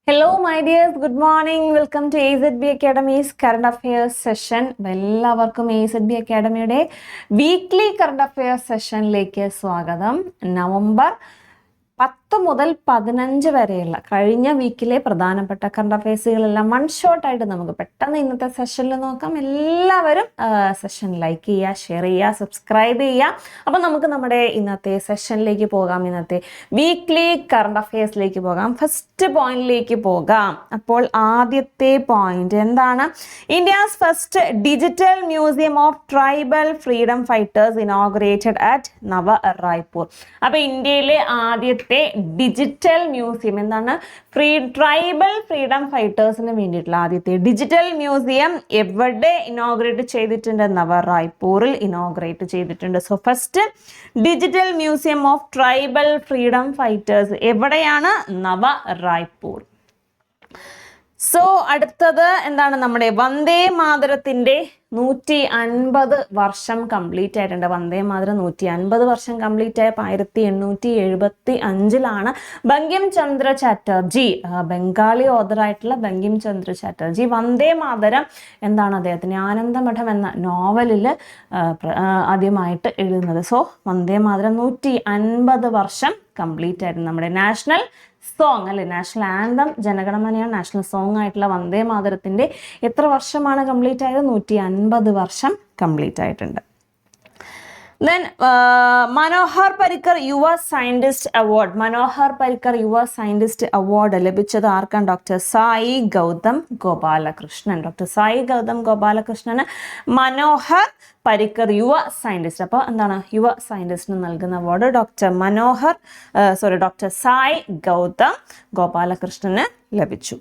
Hello, my dears. Good morning. Welcome to AZB Academy's Current Affairs session. എല്ലാവർക്കും AZB Academyയുടെ weekly current affairs സെഷനിലേക്ക് സ്വാഗതം. November 10 മുതൽ 15 വരെയുള്ള കഴിഞ്ഞ വീക്കിലെ പ്രധാനപ്പെട്ട കറണ്ട് അഫയേഴ്സുകളെല്ലാം വൺ ഷോട്ടായിട്ട് നമുക്ക് പെട്ടെന്ന് ഇന്നത്തെ സെഷനിൽ നോക്കാം. എല്ലാവരും സെഷൻ ലൈക്ക് ചെയ്യുക, ഷെയർ ചെയ്യുക, സബ്സ്ക്രൈബ് ചെയ്യുക. അപ്പം നമുക്ക് നമ്മുടെ ഇന്നത്തെ സെഷനിലേക്ക് പോകാം. ഇന്നത്തെ വീക്ക്ലി കറണ്ട് അഫയേഴ്സിലേക്ക് പോകാം. ഫസ്റ്റ് പോയിന്റിലേക്ക് പോകാം. അപ്പോൾ ആദ്യത്തെ പോയിന്റ് എന്താണ്? India's first digital museum of tribal freedom fighters inaugurated at നവ റായ്പൂർ. അപ്പോൾ ഇന്ത്യയിലെ ആദ്യത്തെ ഡിജിറ്റൽ മ്യൂസിയം എന്താണ്? ട്രൈബൽ ഫ്രീഡം ഫൈറ്റേഴ്സിന് വേണ്ടിയിട്ടുള്ള ആദ്യത്തെ ഡിജിറ്റൽ മ്യൂസിയം എവിടെ ഇനോഗ്രേറ്റ് ചെയ്തിട്ടുണ്ട്? നവ റായ്പൂരിൽ ഇനോഗ്രേറ്റ് ചെയ്തിട്ടുണ്ട്. So first digital museum of tribal freedom fighters എവിടെയാണ്? നവ റായ്പൂർ. സോ അടുത്തത് എന്താണ്? നമ്മുടെ വന്ദേ മാതരത്തിൻ്റെ 150 വർഷം കംപ്ലീറ്റ് ആയിട്ടുണ്ട്. വന്ദേ മാതരം 150 വർഷം കംപ്ലീറ്റ് ആയപ്പോൾ 1875 ബങ്കിം ചന്ദ്ര ചാറ്റർജി, ബംഗാളി ഓതറായിട്ടുള്ള ബങ്കിം ചന്ദ്ര ചാറ്റർജി വന്ദേ മാതരം എന്താണ് അദ്ദേഹത്തിന് ആനന്ദമഠം എന്ന നോവലിൽ ആദ്യമായിട്ട് എഴുതുന്നത്. സോ വന്ദേ മാതരം 150 വർഷം കംപ്ലീറ്റ് ആയിരുന്നു. നമ്മുടെ നാഷണൽ സോങ് അല്ലെ, നാഷണൽ ആന്തം ജനഗണമനയാണ് നാഷണൽ സോങ് ആയിട്ടുള്ള വന്ദേ മാതരത്തിൻ്റെ എത്ര വർഷമാണ് കംപ്ലീറ്റ് ആയത്? 150 വർഷം കംപ്ലീറ്റ് ആയിട്ടുണ്ട്. ദെൻ മനോഹർ പരിക്കർ യുവ സയൻറ്റിസ്റ്റ് അവാർഡ്. മനോഹർ പരിക്കർ യുവ സയൻറ്റിസ്റ്റ് അവാർഡ് ലഭിച്ചത് ആർക്കാണ്? ഡോക്ടർ സായി ഗൗതം ഗോപാലകൃഷ്ണൻ. ഡോക്ടർ സായി ഗൗതം ഗോപാലകൃഷ്ണന് മനോഹർ പരിക്കർ യുവ സയൻറ്റിസ്റ്റ്. അപ്പോൾ എന്താണ്? യുവ സയൻറ്റിസ്റ്റിന് നൽകുന്ന അവാർഡ് ഡോക്ടർ സായി ഗൗതം ഗോപാലകൃഷ്ണന് ലഭിച്ചു.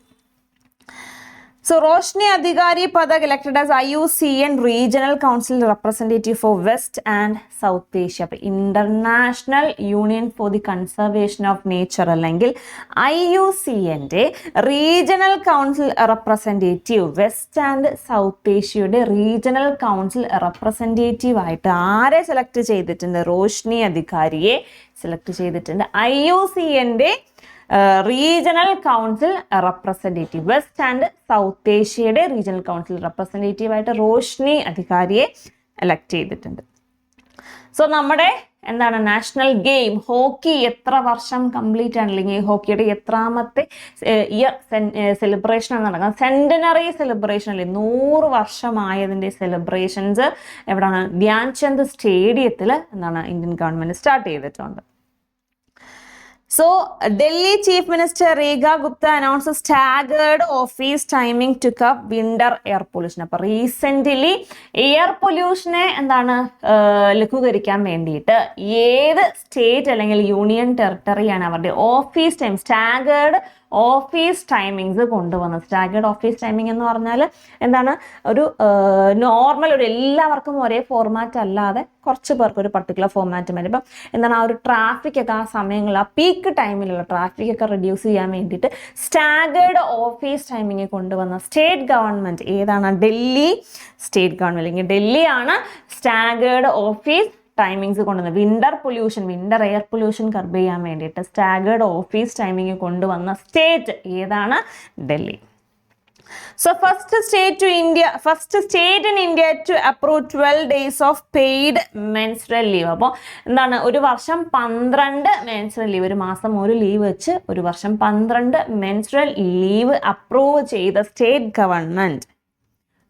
So, Roshni Adhikari Padak elected as IUCN Regional Council Representative for West and South Asia. International Union for the Conservation of Nature അല്ലെങ്കിൽ IUCNൻ്റെ regional council representative, west and south ഏഷ്യയുടെ regional council representative ആയിട്ട് ആരെ select ചെയ്തിട്ടുണ്ട്? റോഷ്നി അധികാരിയെ select ചെയ്തിട്ടുണ്ട്. IUCNൻ്റെ regional council representative, west and south ഏഷ്യയുടെ റീജിയണൽ കൗൺസിൽ റെപ്രസെൻറ്റേറ്റീവ് ആയിട്ട് റോഷ്നി അധികാരിയെ എലക്ട് ചെയ്തിട്ടുണ്ട്. സോ നമ്മുടെ എന്താണ് നാഷണൽ ഗെയിം ഹോക്കി എത്ര വർഷം കംപ്ലീറ്റ് ആണ്, അല്ലെങ്കിൽ ഹോക്കിയുടെ എത്രാമത്തെ ഇയർ സെലിബ്രേഷൻ ആണ് നടക്കുന്നത്? സെന്റിനറി സെലിബ്രേഷൻ അല്ലേ, 100 വർഷമായതിൻ്റെ സെലിബ്രേഷൻസ് എവിടെയാണ്? ധ്യാൻചന്ദ് സ്റ്റേഡിയത്തിൽ എന്താണ് ഇന്ത്യൻ ഗവൺമെൻറ് സ്റ്റാർട്ട് ചെയ്തിട്ടുണ്ട്. So, Delhi Chief Minister Rekha Gupta announced a staggered office timing to curb winter air pollution. അപ്പോൾ റീസെൻ്റ്ലി എയർ പൊല്യൂഷനെ എന്താണ് ലഘൂകരിക്കാൻ വേണ്ടിയിട്ട് ഏത് സ്റ്റേറ്റ് അല്ലെങ്കിൽ യൂണിയൻ ടെറിട്ടറിയാണ് അവരുടെ office time staggered office timings കൊണ്ടുവന്നത്? സ്റ്റാഗേർഡ് ഓഫീസ് ടൈമിംഗ് എന്ന് പറഞ്ഞാൽ എന്താണ്? ഒരു നോർമൽ ഒരു എല്ലാവർക്കും ഒരേ ഫോർമാറ്റ് അല്ലാതെ കുറച്ച് പേർക്ക് ഒരു പർട്ടിക്കുലർ ഫോർമാറ്റ് മതി. ഇപ്പം എന്താണ് ആ ഒരു ട്രാഫിക് ഒക്കെ ആ സമയങ്ങളിൽ ആ പീക്ക് ടൈമിലുള്ള ട്രാഫിക് ഒക്കെ റെഡ്യൂസ് ചെയ്യാൻ വേണ്ടിയിട്ട് സ്റ്റാഗേർഡ് ഓഫീസ് ടൈമിങ് കൊണ്ടുവന്ന സ്റ്റേറ്റ് ഗവൺമെൻറ് ഏതാണ്? ഡൽഹി സ്റ്റേറ്റ് ഗവൺമെൻറ് അല്ലെങ്കിൽ ഡൽഹിയാണ് സ്റ്റാഗേർഡ് ഓഫീസ് ടൈമിങ്സ് കൊണ്ടുവന്നത്. വിൻ്റർ എയർ പൊല്യൂഷൻ കർബ് ചെയ്യാൻ വേണ്ടിയിട്ട് സ്റ്റാഗേർഡ് ഓഫീസ് ടൈമിങ് കൊണ്ടുവന്ന സ്റ്റേറ്റ് ഏതാണ്? Delhi. So first state in India to approve 12 days of paid menstrual leave. അപ്പോൾ എന്താണ്? ഒരു വർഷം 12 മെൻസ്ട്രൽ ലീവ്, ഒരു മാസം ഒരു ലീവ് വെച്ച് ഒരു വർഷം 12 മെൻസ്ട്രൽ ലീവ് അപ്രൂവ് ചെയ്ത സ്റ്റേറ്റ് ഗവൺമെൻറ്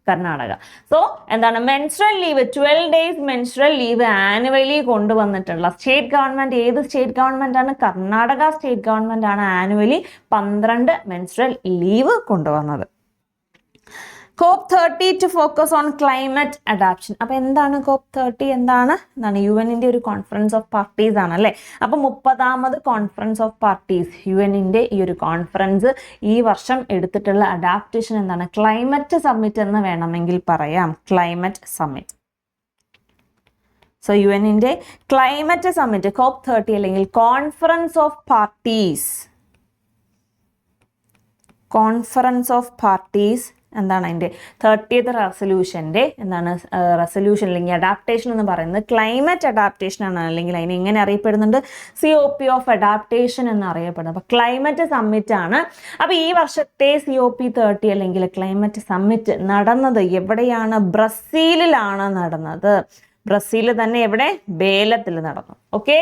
കർണാടക. സോ എന്താണ്? Menstrual leave 12 days menstrual leave annually കൊണ്ടുവന്നിട്ടുള്ള സ്റ്റേറ്റ് ഗവൺമെൻറ് ഏത് സ്റ്റേറ്റ് ഗവൺമെൻറ് ആണ്? കർണാടക സ്റ്റേറ്റ് ഗവൺമെൻറ് ആണ് ആനുവലി 12 മെൻസ്ട്രൽ ലീവ് കൊണ്ടുവന്നത്. COP30 to focus on climate adaptation. അപ്പോൾ എന്താണ് COP30? എന്താണ് UN-ൻ്റെ ഒരു കോൺഫറൻസ് ഓഫ് പാർട്ടീസ് ആണല്ലേ. അപ്പോൾ 30ാമത് കോൺഫറൻസ് ഓഫ് പാർട്ടീസ് UN-ൻ്റെ ഈ ഒരു കോൺഫറൻസ് ഈ വർഷം എടുത്തിട്ടുള്ള അഡാപ്റ്റേഷൻ എന്താണ്? ക്ലൈമറ്റ് സമ്മിറ്റ് എന്ന് വേണമെങ്കിൽ പറയാം. Climate summit. സോ UN-ൻ്റെ ക്ലൈമറ്റ് സമ്മിറ്റ് COP30 അല്ലെങ്കിൽ കോൺഫറൻസ് ഓഫ് പാർട്ടീസ് എന്താണ് അതിൻ്റെ 30th റെസൊല്യൂഷൻ്റെ എന്താണ് റെസൊല്യൂഷൻ അല്ലെങ്കിൽ അഡാപ്റ്റേഷൻ എന്ന് പറയുന്നത് ക്ലൈമറ്റ് അഡാപ്റ്റേഷൻ ആണ്, അല്ലെങ്കിൽ അതിനെ എങ്ങനെ അറിയപ്പെടുന്നുണ്ട്, COP ഓഫ് അഡാപ്റ്റേഷൻ എന്ന് അറിയപ്പെടുന്നത്. അപ്പോൾ ക്ലൈമറ്റ് സമ്മിറ്റ് ആണ്. അപ്പോൾ ഈ വർഷത്തെ COP30 അല്ലെങ്കിൽ ക്ലൈമറ്റ് സമ്മിറ്റ് നടന്നത് എവിടെയാണ്? ബ്രസീലിലാണ് നടന്നത്. ബ്രസീൽ തന്നെ എവിടെ? ബേലത്തിൽ നടന്നു. ഓക്കെ,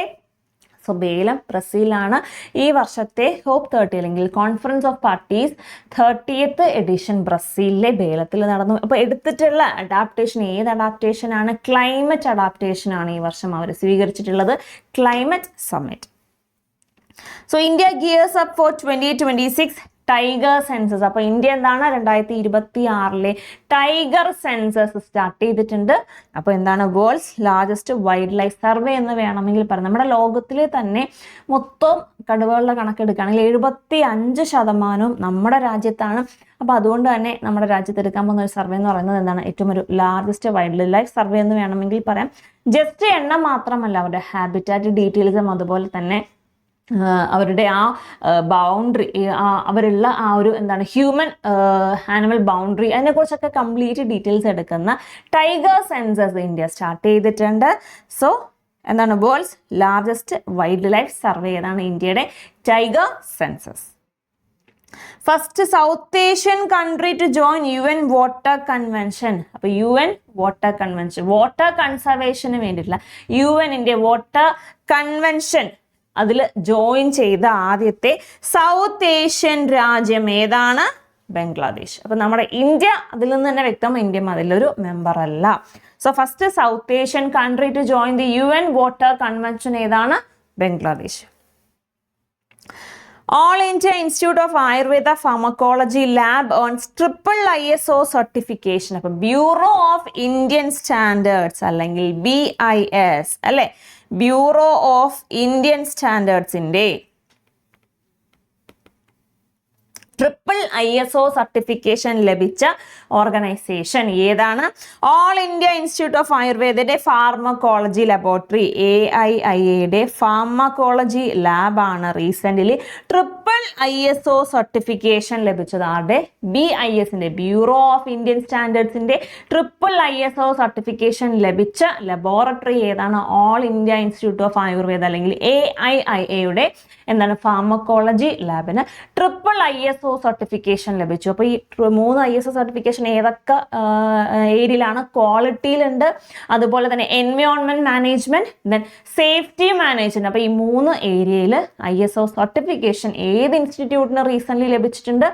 സോ ബേലം ബ്രസീലാണ്. ഈ വർഷത്തെ COP30 അല്ലെങ്കിൽ conference of parties 30th edition ബ്രസീലിലെ ബേലത്തിൽ നടന്നു. അപ്പോൾ എടുത്തിട്ടുള്ള അഡാപ്റ്റേഷൻ ഏത് അഡാപ്റ്റേഷൻ ആണ്? ക്ലൈമറ്റ് അഡാപ്റ്റേഷൻ ആണ് ഈ വർഷം അവർ സ്വീകരിച്ചിട്ടുള്ളത്, climate summit. So India gears up for 2026 tiger census. അപ്പോൾ ഇന്ത്യ എന്താണ് 2026 ടൈഗർ സെൻസസ് സ്റ്റാർട്ട് ചെയ്തിട്ടുണ്ട്. അപ്പോൾ എന്താണ്? World's largest wildlife survey എന്ന് വേണമെങ്കിൽ പറയാം. നമ്മുടെ ലോകത്തിൽ തന്നെ മൊത്തം കടുവകളുടെ കണക്കെടുക്കുകയാണെങ്കിൽ 75% നമ്മുടെ രാജ്യത്താണ്. അപ്പോൾ അതുകൊണ്ട് തന്നെ നമ്മുടെ രാജ്യത്ത് എടുക്കാൻ പോകുന്ന ഒരു സർവേ എന്ന് പറയുന്നത് എന്താണ്? ഏറ്റവും ഒരു ലാർജസ്റ്റ് വൈൽഡ് ലൈഫ് സർവേ എന്ന് വേണമെങ്കിൽ പറയാം. ജസ്റ്റ് എണ്ണം മാത്രമല്ല, അവരുടെ ഹാബിറ്റാറ്റ് ഡീറ്റെയിൽസും അതുപോലെ തന്നെ അവരുടെ ആ ബൗണ്ടറി, അവരുള്ള ആ ഒരു എന്താണ് ഹ്യൂമൻ ആനിമൽ ബൗണ്ടറി, അതിനെക്കുറിച്ചൊക്കെ കംപ്ലീറ്റ് ഡീറ്റെയിൽസ് എടുക്കുന്ന ടൈഗർ സെൻസസ് ഇന്ത്യ സ്റ്റാർട്ട് ചെയ്തിട്ടുണ്ട്. സോ എന്താണ്? World's largest wildlife survey ഏതാണ്? ഇന്ത്യയുടെ tiger census. First south Asian country to join UN water convention. അപ്പോൾ UN വാട്ടർ കൺവെൻഷൻ, വാട്ടർ കൺസർവേഷന് വേണ്ടിയിട്ടുള്ള UNന്റെ വാട്ടർ കൺവെൻഷൻ അതിൽ ജോയിൻ ചെയ്ത ആദ്യത്തെ സൗത്ത് ഏഷ്യൻ രാജ്യം ഏതാണ്? ബംഗ്ലാദേശ്. അപ്പം നമ്മുടെ ഇന്ത്യ അതിൽ നിന്ന് തന്നെ വ്യക്തം, ഇന്ത്യ അതിലൊരു മെമ്പർ അല്ല. So first south Asian country to join the UN water convention ഏതാണ്? Bangladesh. All India Institute of Ayurveda Pharmacology Lab earns triple ISO certification. അപ്പം ബ്യൂറോ ഓഫ് ഇന്ത്യൻ സ്റ്റാൻഡേർഡ്സ് അല്ലെങ്കിൽ BIS അല്ലെ, ബ്യൂറോ ഓഫ് ഇന്ത്യൻ സ്റ്റാൻഡേർഡ്സിൻ്റെ triple ISO certification ലഭിച്ച organisation ഏതാണ്? All India institute of ആയുർവേദയുടെ pharmacology laboratory, AIIAയുടെ pharmacology ലാബാണ് റീസെൻ്റ്ലി ട്രിപ്പിൾ ISO സർട്ടിഫിക്കേഷൻ ലഭിച്ചത്. ആരുടെ? BISന്റെ ബ്യൂറോ ഓഫ് ഇന്ത്യൻ സ്റ്റാൻഡേർഡ്സിൻ്റെ ട്രിപ്പിൾ ISO സർട്ടിഫിക്കേഷൻ ലഭിച്ച ലബോറട്ടറി ഏതാണ്? All India institute of Ayurveda അല്ലെങ്കിൽ AIIAയുടെ എന്താണ് ഫാർമക്കോളജി ലാബിന് ട്രിപ്പിൾ ISO സർട്ടിഫിക്കേഷൻ ലഭിച്ചു. അപ്പോൾ ഈ 3 ISO സർട്ടിഫിക്കേഷൻ ഏതൊക്കെ ഏരിയയിലാണ്? ക്വാളിറ്റിയിലുണ്ട്, അതുപോലെ തന്നെ environment management, then safety management. അപ്പോൾ ഈ 3 ഏരിയയിൽ ISO സർട്ടിഫിക്കേഷൻ ഏത് ഇൻസ്റ്റിറ്റ്യൂട്ടിന് റീസെൻ്റ്ലി ലഭിച്ചിട്ടുണ്ട്?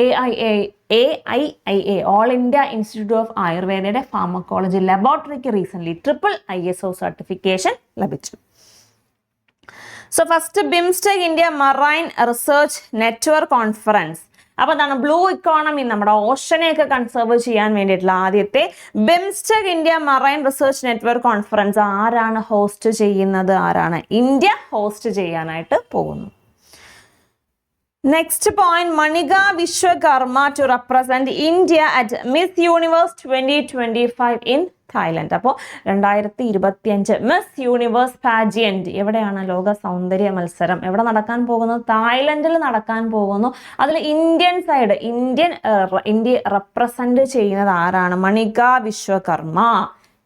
AIIA all India institute of ആയുർവേദയുടെ ഫാർമക്കോളജി ലബോറട്ടറിക്ക് റീസെൻ്റ്ലി ട്രിപ്പിൾ ISO സർട്ടിഫിക്കേഷൻ ലഭിച്ചു. So first BIMSTEC India marine research network conference. അപ്പോൾ എന്താണ്? ബ്ലൂ ഇക്കോണമി, നമ്മുടെ ഓഷനെയൊക്കെ കൺസർവ് ചെയ്യാൻ വേണ്ടിയിട്ടുള്ള ആദ്യത്തെ BIMSTEC India marine research network conference ആരാണ് ഹോസ്റ്റ് ചെയ്യുന്നത്? ആരാണ്? ഇന്ത്യ ഹോസ്റ്റ് ചെയ്യാനായിട്ട് പോകുന്നു. Next point, Manika Vishwakarma to represent India at Miss Universe 2025 in Thailand. അപ്പോൾ 2025 മിസ് യൂണിവേഴ്സ് പാജിയന്റ് എവിടെയാണ്? ലോക സൗന്ദര്യ മത്സരം എവിടെ നടക്കാൻ പോകുന്നു? തായ്ലൻഡിൽ നടക്കാൻ പോകുന്നു. അതിൽ ഇന്ത്യൻ സൈഡ്, ഇന്ത്യ റെപ്രസെന്റ് ചെയ്യുന്നത് ആരാണ്? മണിക വിശ്വകർമ്മ.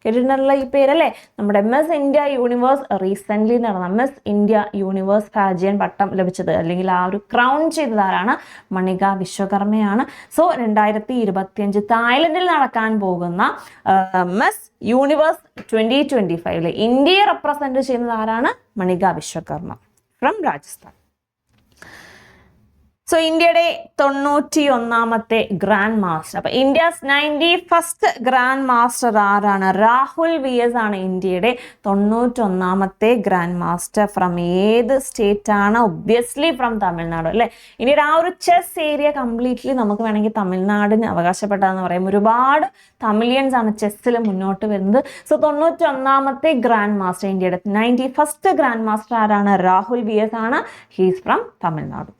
കേട്ടിട്ടുള്ള ഈ പേരല്ലേ? നമ്മുടെ മിസ് ഇന്ത്യ യൂണിവേഴ്സ് റീസെൻ്റ്ലി നടന്ന മിസ് ഇന്ത്യ യൂണിവേഴ്സ് പാജിയൻ പട്ടം ലഭിച്ചത് അല്ലെങ്കിൽ ആ ഒരു ക്രൗൺ ചെയ്തത് ആരാണ്? മണിക വിശ്വകർമ്മയാണ്. സോ 2025 തായ്ലൻഡിൽ നടക്കാൻ പോകുന്ന മിസ് യൂണിവേഴ്സ് 2025 ഇന്ത്യയെ റെപ്രസെന്റ് ചെയ്യുന്നത് ആരാണ്? മണിക വിശ്വകർമ്മ ഫ്രം രാജസ്ഥാൻ. സോ ഇന്ത്യയുടെ 91ാമത്തെ ഗ്രാൻഡ് മാസ്റ്റർ. അപ്പോൾ ഇന്ത്യസ് 91st ഗ്രാൻഡ് മാസ്റ്റർ ആരാണ്? രാഹുൽ VS ആണ് ഇന്ത്യയുടെ 91ാമത്തെ ഗ്രാൻഡ് മാസ്റ്റർ. ഫ്രം ഏത് സ്റ്റേറ്റ് ആണ്? ഒബ്വിയസ്ലി ഫ്രം തമിഴ്നാട് അല്ലേ. ഇന്ത്യയുടെ ആ ഒരു ചെസ് ഏരിയ കംപ്ലീറ്റ്ലി നമുക്ക് വേണമെങ്കിൽ തമിഴ്നാടിന് അവകാശപ്പെട്ടതെന്ന് പറയും. ഒരുപാട് തമിഴിയൻസ് ആണ് ചെസ്സിൽ മുന്നോട്ട് വരുന്നത്. സോ 91ാമത്തെ ഗ്രാൻഡ് മാസ്റ്റർ, ഇന്ത്യയുടെ 91st ഗ്രാൻഡ് മാസ്റ്റർ ആരാണ്? രാഹുൽ VS ആണ്. He's from Tamil Nadu.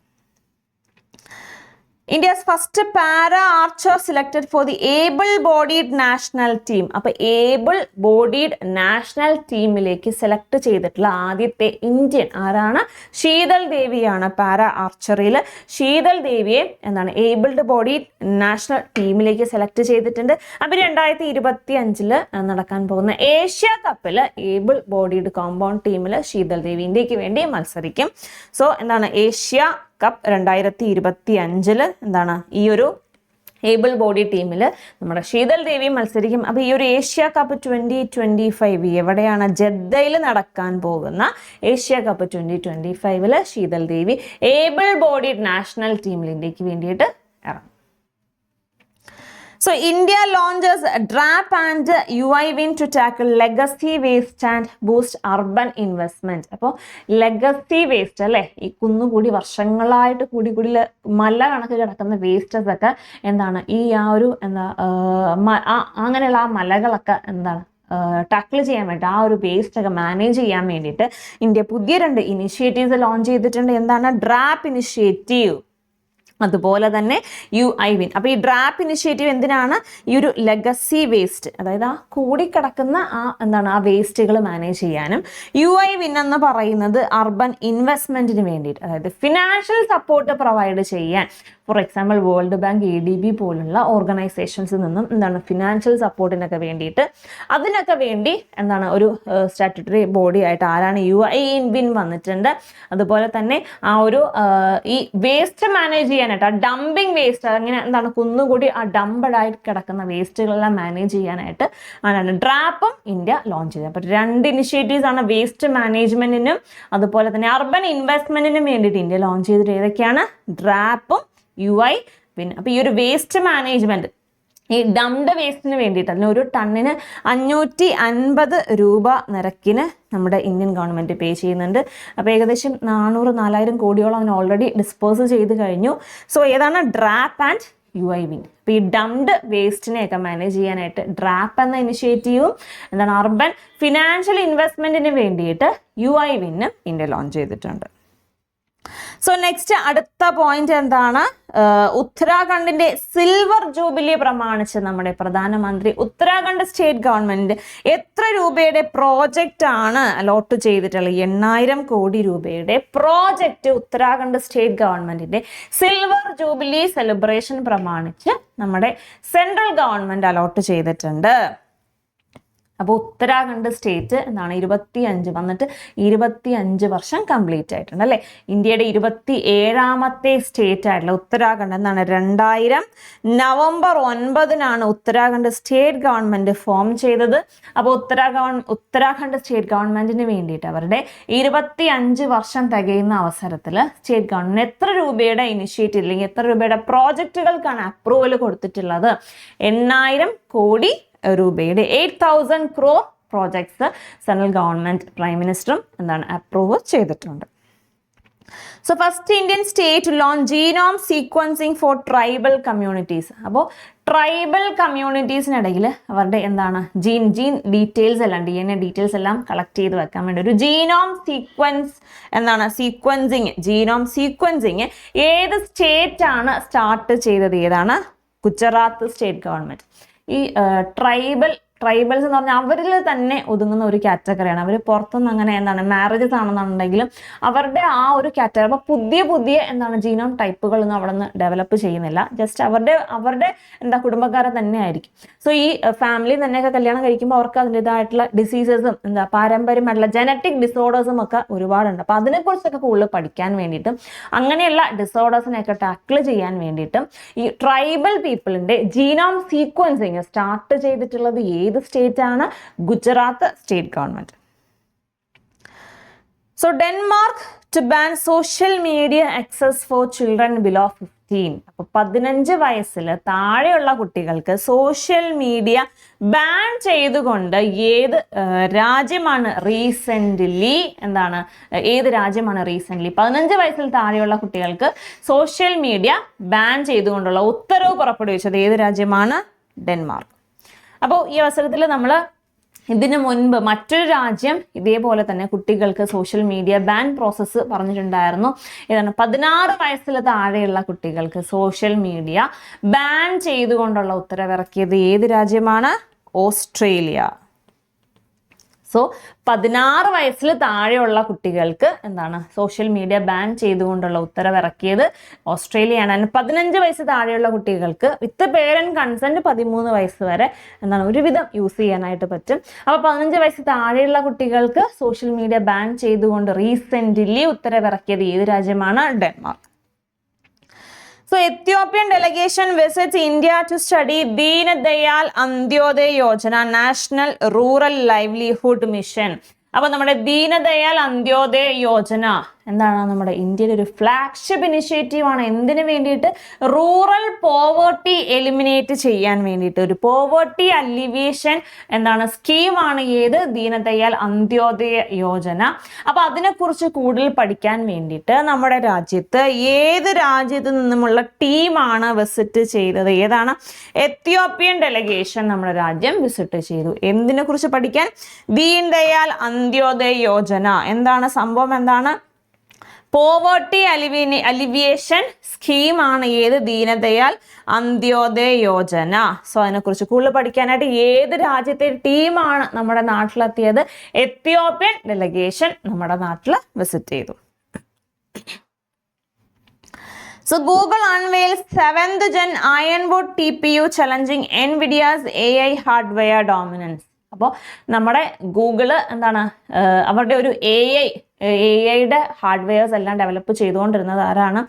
India's first para archer selected for the able-bodied national team. അപ്പോൾ able-bodied national teamലേക്ക് സെലക്ട് ചെയ്തിട്ടുള്ള ആദ്യത്തെ ഇന്ത്യൻ ആരാണ്? ശീതൾ ദേവിയാണ്. പാരാ ആർച്ചറിയിൽ ശീതൾ ദേവിയെ എന്താണ് ഏബിൾഡ് ബോഡീഡ് നാഷണൽ ടീമിലേക്ക് സെലക്ട് ചെയ്തിട്ടുണ്ട്. അപ്പോൾ 2025 നടക്കാൻ പോകുന്ന ഏഷ്യ കപ്പിൽ ഏബിൾ ബോഡീഡ് കോമ്പൗണ്ട് ടീമിൽ ശീതൾ ദേവി ഇന്ത്യക്ക് വേണ്ടി മത്സരിക്കും. സോ എന്താണ് ഏഷ്യ കപ്പ് 2025 എന്താണ് ഈ ഒരു ഏബിൾ ബോഡി ടീമിൽ നമ്മുടെ ശീതൾ ദേവി മത്സരിക്കും. അപ്പോൾ ഈ ഒരു ഏഷ്യ കപ്പ് 2025 എവിടെയാണ്? ജദ്ദയിൽ നടക്കാൻ പോകുന്ന ഏഷ്യ കപ്പ് 2025 ശീതൾ ദേവി ഏബിൾ ബോഡീഡ് നാഷണൽ ടീമിൽ ഇന്ത്യക്ക് വേണ്ടിയിട്ട് ഇറങ്ങും. So India launches DRAP and UIWIN to tackle legacy waste and boost urban investment. അപ്പോൾ ലെഗസി വേസ്റ്റ് അല്ലേ, ഈ കുന്നുകൂടി വർഷങ്ങളായിട്ട് കൂടി മല കണക്ക് കിടക്കുന്ന വേസ്റ്റസ് ഒക്കെ എന്താണ് ഈ ആ ഒരു അങ്ങനെയുള്ള ആ മലകളൊക്കെ എന്താണ് ടാക്കിൾ ചെയ്യാൻ വേണ്ടി ആ ഒരു വേസ്റ്റ് ഒക്കെ മാനേജ് ചെയ്യാൻ വേണ്ടിയിട്ട് ഇന്ത്യ പുതിയ 2 ഇനിഷ്യേറ്റീവ്സ് ലോഞ്ച് ചെയ്തിട്ടുണ്ട്. എന്താണ്? ഡ്രാപ്പ് ഇനിഷ്യേറ്റീവ്, അതുപോലെ തന്നെ UIWIN. അപ്പോൾ ഈ ഡ്രാപ്പ് ഇനിഷ്യേറ്റീവ് എന്തിനാണ്? ഈ ഒരു ലെഗസി വേസ്റ്റ്, അതായത് ആ കൂടിക്കിടക്കുന്ന ആ വേസ്റ്റുകൾ മാനേജ് ചെയ്യാനും. UIWIN എന്ന് പറയുന്നത് അർബൻ ഇൻവെസ്റ്റ്മെന്റിന് വേണ്ടിയിട്ട്, അതായത് ഫിനാൻഷ്യൽ സപ്പോർട്ട് പ്രൊവൈഡ് ചെയ്യാൻ. For example world bank, ADB പോലുള്ള ഓർഗനൈസേഷൻസിൽ നിന്നും എന്താണ് ഫിനാൻഷ്യൽ സപ്പോർട്ടിനൊക്കെ വേണ്ടിയിട്ട് അതിനൊക്കെ വേണ്ടി എന്താണ് ഒരു സ്റ്റാറ്റ്യൂട്ടറി ബോഡി ആയിട്ട് ആരാണ്? UIWIN വന്നിട്ടുണ്ട്. അതുപോലെ തന്നെ ആ ഒരു ഈ വേസ്റ്റ് മാനേജ് ചെയ്യാനായിട്ട്, ആ ഡംപിങ് വേസ്റ്റ് അങ്ങനെ എന്താണ് കുന്നുകൂടി ആ ഡംപഡായിട്ട് കിടക്കുന്ന വേസ്റ്റുകളെല്ലാം മാനേജ് ചെയ്യാനായിട്ട് ആരാണ്? ഡ്രാപ്പും ഇന്ത്യ ലോഞ്ച് ചെയ്തത്. അപ്പോൾ 2 ഇനിഷ്യേറ്റീവ്സ് ആണ് വേസ്റ്റ് മാനേജ്മെന്റിനും അതുപോലെ തന്നെ അർബൻ ഇൻവെസ്റ്റ്മെന്റിനും വേണ്ടിയിട്ട് ഇന്ത്യ ലോഞ്ച് ചെയ്തിട്ട്. ഏതൊക്കെയാണ്? ഡ്രാപ്പും UIWIN. അപ്പോൾ ഈ ഒരു വേസ്റ്റ് മാനേജ്മെന്റ്, ഈ ഡംഡ് വേസ്റ്റിന് വേണ്ടിയിട്ട് അതിന് ഒരു ടണ്ണിന് 550 രൂപ നിരക്കിന് നമ്മുടെ ഇന്ത്യൻ ഗവൺമെൻറ് പേ ചെയ്യുന്നുണ്ട്. അപ്പോൾ ഏകദേശം 400-4000 കോടിയോളം അതിന് ഓൾറെഡി ഡിസ്പോസ് ചെയ്ത് കഴിഞ്ഞു. സോ ഏതാണ്? ഡ്രാപ്പ് ആൻഡ് UIWIN. അപ്പോൾ ഈ ഡംഡ് വേസ്റ്റിനെയൊക്കെ മാനേജ് ചെയ്യാനായിട്ട് ഡ്രാപ്പ് എന്ന ഇനിഷ്യേറ്റീവും എന്താണ് അർബൻ ഫിനാൻഷ്യൽ ഇൻവെസ്റ്റ്മെൻറ്റിന് വേണ്ടിയിട്ട് UIWIN ഇന്ത്യ ലോഞ്ച് ചെയ്തിട്ടുണ്ട്. സോ നെക്സ്റ്റ് അടുത്ത പോയിന്റ് എന്താണ്? ഉത്തരാഖണ്ഡിന്റെ സിൽവർ ജൂബിലി പ്രമാണിച്ച് നമ്മുടെ പ്രധാനമന്ത്രി ഉത്തരാഖണ്ഡ് സ്റ്റേറ്റ് ഗവൺമെന്റ് എത്ര രൂപയുടെ പ്രോജക്റ്റ് ആണ് അലോട്ട് ചെയ്തിട്ടുള്ളത്? 8000 കോടി രൂപയുടെ പ്രോജക്റ്റ് ഉത്തരാഖണ്ഡ് സ്റ്റേറ്റ് ഗവൺമെന്റിന്റെ സിൽവർ ജൂബിലി സെലിബ്രേഷൻ പ്രമാണിച്ച് നമ്മുടെ സെൻട്രൽ ഗവൺമെന്റ് അലോട്ട് ചെയ്തിട്ടുണ്ട്. അപ്പോൾ ഉത്തരാഖണ്ഡ് സ്റ്റേറ്റ് എന്താണ് 25 വന്നിട്ട് 25 വർഷം കംപ്ലീറ്റ് ആയിട്ടുണ്ട് അല്ലേ. ഇന്ത്യയുടെ 27ാമത്തെ സ്റ്റേറ്റ് ആയിട്ടുള്ള ഉത്തരാഖണ്ഡ് എന്താണ് 2000 November 9 Uttarakhand state government form ചെയ്തത്. അപ്പോൾ ഉത്തരാഖണ്ഡ് സ്റ്റേറ്റ് ഗവൺമെന്റിന് വേണ്ടിയിട്ട് അവരുടെ 25 വർഷം തികയുന്ന അവസരത്തിൽ സ്റ്റേറ്റ് ഗവൺമെന്റ് എത്ര രൂപയുടെ ഇനിഷ്യേറ്റീവ് അല്ലെങ്കിൽ എത്ര രൂപയുടെ പ്രോജക്റ്റുകൾക്കാണ് അപ്രൂവൽ കൊടുത്തിട്ടുള്ളത്? 8000 കോടി രൂപയുടെ 8000 crore projects central government prime മിനിസ്റ്ററും എന്താണ് അപ്രൂവ് ചെയ്തിട്ടുണ്ട്. So first Indian state launch genome sequencing for tribal communities. അപ്പോൾ ട്രൈബൽ കമ്മ്യൂണിറ്റീസിനിടയിൽ അവരുടെ എന്താണ് ജീൻ ഡീറ്റെയിൽസ് എല്ലാം DNA ഡീറ്റെയിൽസ് എല്ലാം കളക്ട് ചെയ്ത് വെക്കാൻ വേണ്ടി ഒരു ജീനോം സീക്വൻസ് എന്താണ് ജീനോം സീക്വൻസിങ് ഏത് സ്റ്റേറ്റ് ആണ് സ്റ്റാർട്ട് ചെയ്തത്? ഏതാണ്? Gujarat state government. ഈ ട്രൈബൽസ് എന്ന് പറഞ്ഞാൽ അവരിൽ തന്നെ ഒതുങ്ങുന്ന ഒരു കാറ്റഗറിയാണ്. അവർ പുറത്തുനിന്ന് അങ്ങനെ എന്താണ് മാരേജസ് ആണെന്നുണ്ടെങ്കിലും അവരുടെ ആ ഒരു കാറ്റഗറി. അപ്പോൾ പുതിയ എന്താണ് ജീനോം ടൈപ്പുകളൊന്നും അവിടെ നിന്ന് ഡെവലപ്പ് ചെയ്യുന്നില്ല. ജസ്റ്റ് അവരുടെ എന്താ കുടുംബക്കാരെ തന്നെ ആയിരിക്കും. സോ ഈ ഫാമിലി തന്നെയൊക്കെ കല്യാണം കഴിക്കുമ്പോൾ അവർക്ക് അതിൻ്റെതായിട്ടുള്ള ഡിസീസസും എന്താ പാരമ്പര്യമായിട്ടുള്ള ജനറ്റിക് ഡിസോർഡേഴ്സും ഒക്കെ ഒരുപാടുണ്ട്. അപ്പോൾ അതിനെക്കുറിച്ചൊക്കെ കൂടുതൽ പഠിക്കാൻ വേണ്ടിയിട്ടും അങ്ങനെയുള്ള ഡിസോർഡേഴ്സിനെയൊക്കെ ടാക്കിൾ ചെയ്യാൻ വേണ്ടിയിട്ടും ഈ ട്രൈബൽ പീപ്പിളിൻ്റെ ജീനോം സീക്വൻസിങ് സ്റ്റാർട്ട് ചെയ്തിട്ടുള്ളത് ഏത് സ്റ്റേറ്റ് ആണ്? Gujarat state government. So Denmark to ban social media access for children below 15. അപ്പോൾ 15 വയസ്സിൽ താഴെയുള്ള കുട്ടികൾക്ക് സോഷ്യൽ മീഡിയ ബാൻ ചെയ്തുകൊണ്ട് ഏത് രാജ്യമാണ് റീസെൻ്റ്ലി 15 വയസ്സിൽ താഴെയുള്ള കുട്ടികൾക്ക് സോഷ്യൽ മീഡിയ ബാൻ ചെയ്തുകൊണ്ടുള്ള ഉത്തരവ് പുറപ്പെടുവിച്ചത് ഏത് രാജ്യമാണ്? ഡെൻമാർക്ക്. അപ്പോൾ ഈ അവസരത്തിൽ നമ്മൾ ഇതിനു മുൻപ് മറ്റൊരു രാജ്യം ഇതേപോലെ തന്നെ കുട്ടികൾക്ക് സോഷ്യൽ മീഡിയ ബാൻ പ്രോസസ്സ് പറഞ്ഞിട്ടുണ്ടായിരുന്നു. ഏതാണ് 16 വയസ്സിൽ താഴെയുള്ള കുട്ടികൾക്ക് സോഷ്യൽ മീഡിയ ബാൻ ചെയ്തുകൊണ്ടുള്ള ഉത്തരവിറക്കിയത് ഏത് രാജ്യമാണ്? ഓസ്ട്രേലിയ. സോ 16 വയസ്സിൽ താഴെയുള്ള കുട്ടികൾക്ക് എന്താണ് സോഷ്യൽ മീഡിയ ബാൻ ചെയ്തുകൊണ്ടുള്ള ഉത്തരവിറക്കിയത് ഓസ്ട്രേലിയയാണ്. 15 വയസ്സ് താഴെയുള്ള കുട്ടികൾക്ക് വിത്ത് പേരന്റ് കൺസെന്റ് 13 വയസ്സ് വരെ എന്താണ് ഒരുവിധം യൂസ് ചെയ്യാനായിട്ട് പറ്റും. അപ്പോൾ 15 വയസ്സ് താഴെയുള്ള കുട്ടികൾക്ക് സോഷ്യൽ മീഡിയ ബാൻ ചെയ്തുകൊണ്ട് റീസെന്റ്ലി ഉത്തരവിറക്കിയത് ഏത് രാജ്യമാണ്? Denmark. So Ethiopian delegation visits India to study Deen Dayal Antyodaya Yojana National Rural Livelihood Mission. അപ്പോൾ നമ്മുടെ ദീനദയാൽ അന്ത്യോദയ യോജന എന്താണ്? നമ്മുടെ ഇന്ത്യയുടെ ഒരു ഫ്ലാഗ്ഷിപ്പ് ഇനിഷ്യേറ്റീവ് ആണ്. എന്തിനു വേണ്ടിയിട്ട്? റൂറൽ പോവേർട്ടി എലിമിനേറ്റ് ചെയ്യാൻ വേണ്ടിയിട്ട് ഒരു പോവേർട്ടി അലിവിയേഷൻ എന്താണ് സ്കീമാണ് ഏത്? ദീനദയാൽ അന്ത്യോദയ യോജന. അപ്പോൾ അതിനെക്കുറിച്ച് കൂടുതൽ പഠിക്കാൻ വേണ്ടിയിട്ട് നമ്മുടെ രാജ്യത്ത് ഏത് രാജ്യത്ത് നിന്നുമുള്ള ടീമാണ് വിസിറ്റ് ചെയ്തത്? ഏതാണ്? എത്യോപ്യൻ ഡെലഗേഷൻ നമ്മുടെ രാജ്യം വിസിറ്റ് ചെയ്തു. എന്തിനെ കുറിച്ച് പഠിക്കാൻ? ദീൻദയാൽ അന്ത്യോദയ യോജന. എന്താണ് സംഭവം? എന്താണ്? പോവേർട്ടി അലിവിയേഷൻ സ്കീമാണ് ഏത്? ദീനദയാൽ അന്ത്യോദയ യോജന. സോ അതിനെക്കുറിച്ച് കൂടുതൽ പഠിക്കാനായിട്ട് ഏത് രാജ്യത്തെ ടീമാണ് നമ്മുടെ നാട്ടിലെത്തിയത്? എത്യോപ്യൻ ഡെലഗേഷൻ നമ്മുടെ നാട്ടിൽ വിസിറ്റ് ചെയ്തു. So Google unveils 7th gen Ironwood TPU challenging NVIDIA's AI hardware dominance. അപ്പോൾ നമ്മുടെ ഗൂഗിള് എന്താണ് അവരുടെ ഒരു AI-യുടെ ഹാർഡ്വെയർസ് എല്ലാം ഡെവലപ്പ് ചെയ്തുകൊണ്ടിരുന്നത് ആരാണ്?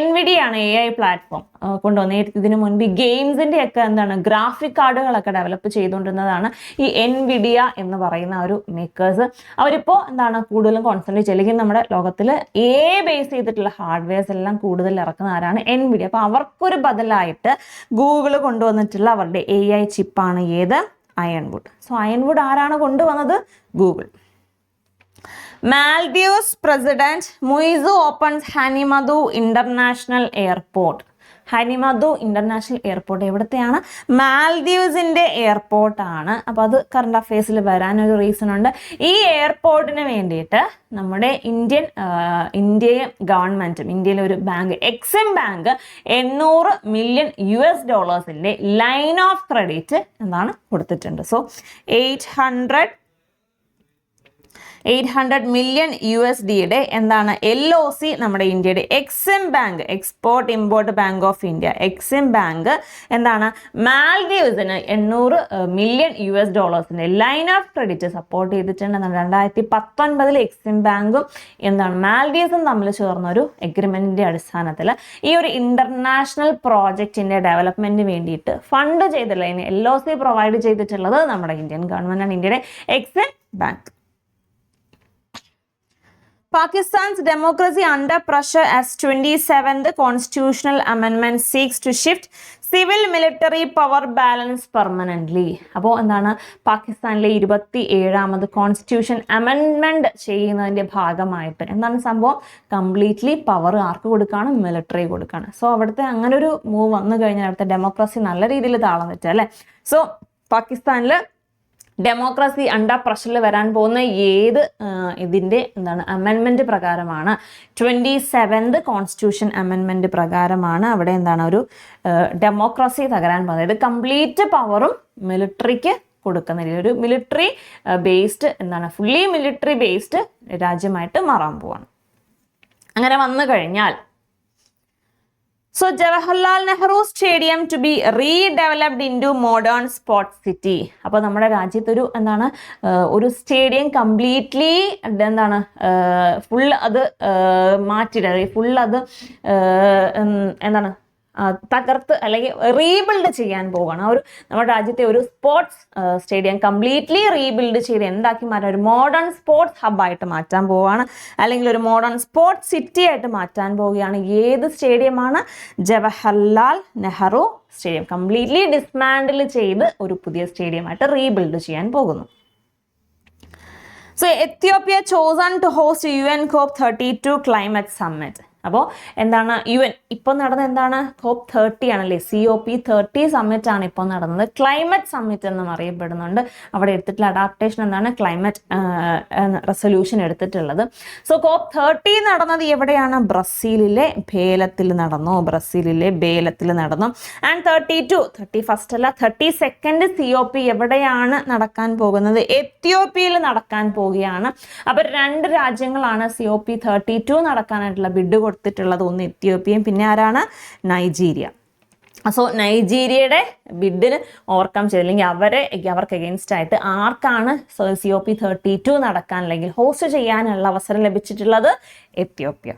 NVIDIA ആണ് AI പ്ലാറ്റ്ഫോം കൊണ്ടുവന്നത്. ഇതിനു മുൻപ് ഗെയിംസിൻ്റെ ഒക്കെ എന്താണ് ഗ്രാഫിക് കാർഡുകളൊക്കെ ഡെവലപ്പ് ചെയ്തുകൊണ്ടിരുന്നതാണ് ഈ NVIDIA എന്ന് പറയുന്ന ഒരു മേക്കേഴ്സ്. അവരിപ്പോൾ എന്താണ് കൂടുതലും കോൺസെൻട്രേറ്റ് ചെയ്യുന്നത് നമ്മുടെ ലോകത്തിൽ ബേസ് ചെയ്തിട്ടുള്ള ഹാർഡ്വെയർസ് എല്ലാം കൂടുതൽ ഇറക്കുന്ന ആരാണ്? NVIDIA. അപ്പോൾ അവർക്കൊരു ബദലായിട്ട് ഗൂഗിൾ കൊണ്ടുവന്നിട്ടുള്ള അവരുടെ AI ചിപ്പാണ് ഏത്? അയൺവുഡ്. സോ അയൺവുഡ് ആരാണ് കൊണ്ടുവന്നത്? Google. Maldives president Muizzu opens Hanimaadhoo international airport. Hanimaadhoo international airport എവിടത്തെയാണ്? മാൽദീവ്സിന്റെ എയർപോർട്ടാണ്. അപ്പോൾ അത് കറണ്ട് അഫയേഴ്സിൽ വരാനൊരു റീസൺ ഉണ്ട്. ഈ എയർപോർട്ടിന് വേണ്ടിയിട്ട് നമ്മുടെ ഇന്ത്യ ഗവൺമെന്റും ഇന്ത്യയിലെ ഒരു bank Exim bank $800 million line of credit എന്താണ് കൊടുത്തിട്ടുണ്ട്. സോ 800 മില്യൺ USDയുടെ എന്താണ് LOC നമ്മുടെ ഇന്ത്യയുടെ Exim bank, export import bank of India, Exim bank എന്താണ് മാൽദീവ്സിന് $800 million line of credit support ചെയ്തിട്ടുണ്ട്. 2019 എക്സിം ബാങ്കും എന്താണ് മാൽദീവ്സും തമ്മിൽ ചേർന്ന ഒരു എഗ്രിമെന്റിന്റെ അടിസ്ഥാനത്തിൽ ഈ ഒരു ഇന്റർനാഷണൽ പ്രോജക്റ്റിന്റെ ഡെവലപ്മെന്റിന് വേണ്ടിയിട്ട് ഫണ്ട് ചെയ്തിട്ടുള്ള LOC പ്രൊവൈഡ് ചെയ്തിട്ടുള്ളത് നമ്മുടെ ഇന്ത്യൻ ഗവൺമെന്റാണ്, ഇന്ത്യയുടെ Exim bank. Pakistan's democracy under pressure as 27th constitutional amendment seeks to shift civil military power balance permanently. അപ്പോൾ എന്താണ് പാകിസ്ഥാനിലെ 27th കോൺസ്റ്റിറ്റ്യൂഷൻ അമെൻമെന്റ് ചെയ്യുന്നതിന്റെ ഭാഗമായിട്ട് എന്താണ് സംഭവം? കംപ്ലീറ്റ്ലി പവർ ആർക്ക് കൊടുക്കുകയാണ്? മിലിറ്ററി കൊടുക്കുകയാണ്. സോ അവിടുത്തെ അങ്ങനെ ഒരു മൂവ് വന്നു കഴിഞ്ഞാൽ അവിടുത്തെ ഡെമോക്രസി നല്ല രീതിയിൽ താളം തെറ്റുക അല്ലേ? സോ പാകിസ്ഥാനിൽ ഡെമോക്രസി അണ്ടർ പ്രഷറിൽ വരാൻ പോകുന്ന ഏത് ഇതിൻ്റെ എന്താണ് അമെൻമെൻറ്റ് പ്രകാരമാണ്? 27th കോൺസ്റ്റിറ്റ്യൂഷൻ അമെൻമെൻറ്റ് പ്രകാരമാണ് അവിടെ എന്താണ് ഒരു ഡെമോക്രസി തകരാൻ പോകുന്നത്. ഇത് കംപ്ലീറ്റ് പവറും മിലിറ്ററിക്ക് കൊടുക്കുന്ന രീതിയിൽ ഒരു മിലിറ്ററി ബേസ്ഡ് എന്താണ് ഫുള്ളി മിലിറ്ററി ബേസ്ഡ് രാജ്യമായിട്ട് മാറാൻ പോവാണ്. അങ്ങനെ വന്നു കഴിഞ്ഞാൽ So Jawaharlal Nehru Stadium to be redeveloped into modern sports city. അപ്പോൾ നമ്മുടെ രാജ്യത്തൊരു എന്താണ് ഒരു സ്റ്റേഡിയം കംപ്ലീറ്റ്ലി എന്താണ് ഫുൾ അത് മാറ്റിയിടുക, ഫുൾ അത് എന്താണ് തകർത്ത് അല്ലെങ്കിൽ റീബിൽഡ് ചെയ്യാൻ പോവുകയാണ്. ഒരു നമ്മുടെ രാജ്യത്തെ ഒരു സ്പോർട്സ് സ്റ്റേഡിയം കംപ്ലീറ്റ്ലി റീബിൽഡ് ചെയ്ത് എന്താക്കി മാറ്റാൻ ഒരു മോഡേൺ സ്പോർട്സ് ഹബ്ബായിട്ട് മാറ്റാൻ പോവുകയാണ്, അല്ലെങ്കിൽ ഒരു മോഡേൺ സ്പോർട്സ് സിറ്റി ആയിട്ട് മാറ്റാൻ പോവുകയാണ്. ഏത് സ്റ്റേഡിയമാണ്? Jawaharlal Nehru stadium. Completely dismantle ചെയ്ത് ഒരു പുതിയ സ്റ്റേഡിയമായിട്ട് റീബിൽഡ് ചെയ്യാൻ പോകുന്നു. So Ethiopia chosen to host UN COP32 climate summit. അപ്പോൾ എന്താണ് UN ഇപ്പോൾ നടന്നത് എന്താണ് COP30 ആണല്ലേ, COP30 സമ്മിറ്റ് ആണ് ഇപ്പോൾ നടന്നത്. ക്ലൈമറ്റ് സമ്മിറ്റ് എന്നും അറിയപ്പെടുന്നുണ്ട്. അവിടെ എടുത്തിട്ടുള്ള അഡാപ്റ്റേഷൻ എന്താണ് ക്ലൈമറ്റ് റെസൊല്യൂഷൻ എടുത്തിട്ടുള്ളത്. സോ COP30 നടന്നത് എവിടെയാണ്? ബ്രസീലിലെ ബേലത്തിൽ നടന്നു. ആൻഡ് 31st അല്ല 32nd COP എവിടെയാണ് നടക്കാൻ പോകുന്നത്? എത്യോപ്യയിൽ നടക്കാൻ പോവുകയാണ്. അപ്പോൾ 2 രാജ്യങ്ങളാണ് COP32 നടക്കാനായിട്ടുള്ള ബിഡ് കൊടുത്തിട്ടുള്ളത്. ഒന്ന് എത്യോപ്യയും പിന്നെ ആരാണ്? നൈജീരിയ. സോ നൈജീരിയയുടെ ബിഡിന് ഓവർകം ചെയ്ത് അല്ലെങ്കിൽ അവർക്ക് അഗെയിൻസ്റ്റ് ആയിട്ട് ആർക്കാണ് COP32 നടക്കാൻ അല്ലെങ്കിൽ ഹോസ്റ്റ് ചെയ്യാനുള്ള അവസരം ലഭിച്ചിട്ടുള്ളത്? Ethiopia.